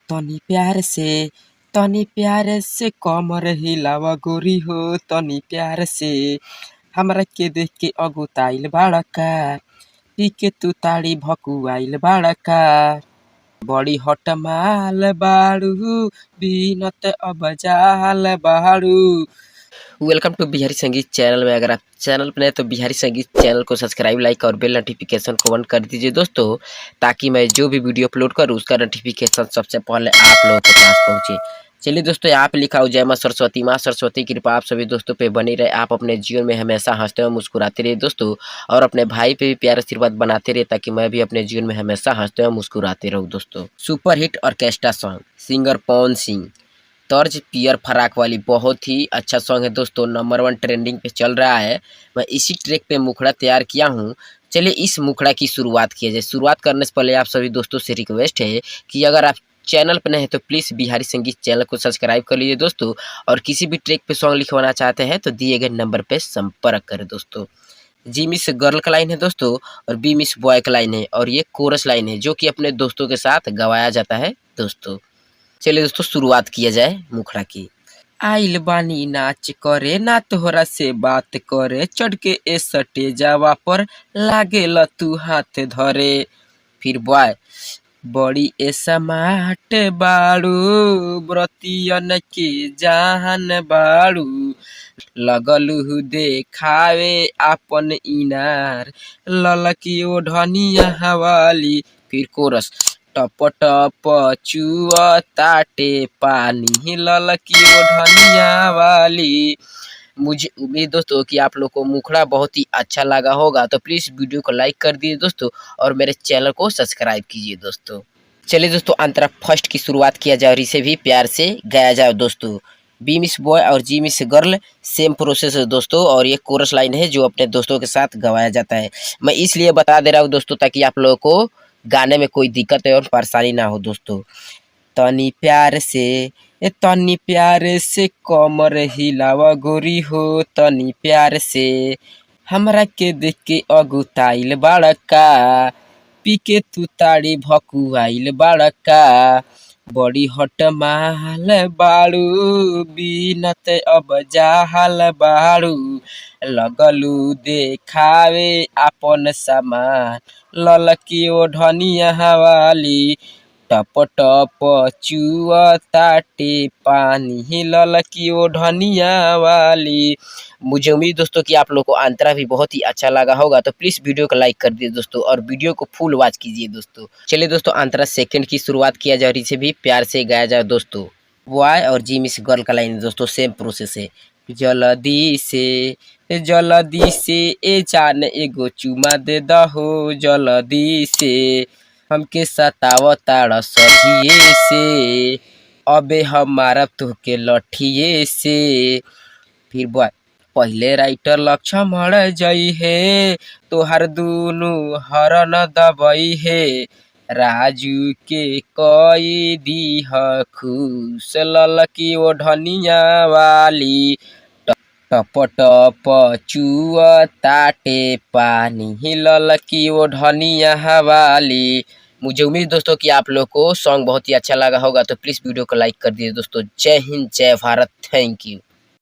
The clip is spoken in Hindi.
तनी प्यार से कमर हिलावा गोरी हो। तनी प्यार से हमरा के देख के अगुताइल बाड़का, पी के तू ताड़ी भकुआइल बाड़का। बड़ी हट माल बाड़ू, बीनत अब जाल बाड़ू। वेलकम टू बिहारी संगीत चैनल में। अगर आप चैनल पर नए तो बिहारी संगीत चैनल को सब्सक्राइब, लाइक और बेल नोटिफिकेशन को ऑन कर दीजिए दोस्तों, ताकि मैं जो भी वीडियो अपलोड करूँ उसका नोटिफिकेशन सबसे पहले आप लोगों के पास पहुँचे। चलिए दोस्तों, यहाँ पे लिखा हो जय माँ सरस्वती की कृपा आप सभी दोस्तों पे बनी रहे। आप अपने जीवन में हमेशा हंसते हुए मुस्कुराते रहिए दोस्तों, और अपने भाई पे भी प्यार आशीर्वाद बनाते रहिए, ताकि मैं भी अपने जीवन में हमेशा हंसते हुए मुस्कुराते रहूँ दोस्तों। Super hit orchestra song, singer Pawan Singh, तर्ज पियर फराक वाली, बहुत ही अच्छा सॉन्ग है दोस्तों। नंबर 1 ट्रेंडिंग पे चल रहा है। मैं इसी ट्रैक पे मुखड़ा तैयार किया हूँ। चलिए इस मुखड़ा की शुरुआत किया जाए। शुरुआत करने से पहले आप सभी दोस्तों से रिक्वेस्ट है कि अगर आप चैनल पर नए हैं तो प्लीज़ बिहारी संगीत चैनल को सब्सक्राइब कर लीजिए दोस्तों, और किसी भी ट्रैक पे सॉन्ग लिखवाना चाहते हैं तो दिए गए नंबर पे संपर्क करें दोस्तों। जी मिस गर्ल का लाइन है दोस्तों, और बी मिस बॉय का लाइन है, और ये कोरस लाइन है जो कि अपने दोस्तों के साथ गवाया जाता है दोस्तों। चलिए दोस्तों शुरुआत किया जाए मुखड़ा की। आइल बानी नाच करे, ना तोहरा से बात करे, चढ़ के ए स्टेजवा पर लागेला तू हाथ धरे। फिर बॉय, बड़ी ए समाट बाड़ू, व्रतियन के जान बाड़ू, लगलू देखावे आपन इनार, ललकी ओढ़निया हवाली। फिर कोरस, टप टप चुअताटे पानी, ललकी ओढ़निया वाली। मुझे उम्मीद दोस्तों कि आप लोग को मुखड़ा बहुत ही अच्छा लगा होगा, तो प्लीज़ वीडियो को लाइक कर दीजिए दोस्तों, और मेरे चैनल को सब्सक्राइब कीजिए दोस्तों। चलिए दोस्तों अंतरा फर्स्ट की शुरुआत किया जाए, और इसे भी प्यार से गाया जाए दोस्तों। बी मिस बॉय और जी मिस गर्ल सेम प्रोसेस है दोस्तों, और ये कोरस लाइन है जो अपने दोस्तों के साथ गवाया जाता है। मैं इसलिए बता दे रहा हूँ दोस्तों, ताकि आप लोगों को गाने में कोई दिक्कत और परेशानी ना हो दोस्तों। तनी प्यार से, तनी प्यार से कमर हिलावा गोरी हो। तनी प्यार से हमरा के देख के अगुताइल बाड़का, पी के तू ताड़ी भकुआइल बाड़का। बड़ी हट माल बाड़ू, बीनत अब जाहल बाड़ू, लगलू देखावे आपन सामान, ललकी ओढ़निया हवाली। टप टप चुअताटे पानी, ललकी ओढ़निया वाली। मुझे उम्मीद दोस्तों कि आप लोग को अंतरा भी बहुत ही अच्छा लगा होगा, तो प्लीज़ वीडियो को लाइक कर दीजिए दोस्तों, और वीडियो को फुल वॉच कीजिए दोस्तों। चलिए दोस्तों अंतरा सेकंड की शुरुआत किया जाए, और इसे भी प्यार से गाया जाए दोस्तों। बॉय और जी मिस गर्ल का लाइन दोस्तों सेम प्रोसेस है। जल्दी से ए जान एगो चुमा दे दहो, जल्दी से हमके सतावताड़ सजिए से, अबे हमारा तुहके लठिए से। फिर बॉय, पहले राइटर लक्ष्मण जई है, तोहर दुनु हरन दबई है, राजू के कई दीह खुश, ललकी ओढ़निया वाली। टप टप चुअताटे पानी, ललकी ओढ़निया हवाली। मुझे उम्मीद दोस्तों कि आप लोग को सॉन्ग बहुत ही अच्छा लगा होगा, तो प्लीज़ वीडियो को लाइक कर दीजिए दोस्तों। जय हिंद, जय भारत, थैंक यू।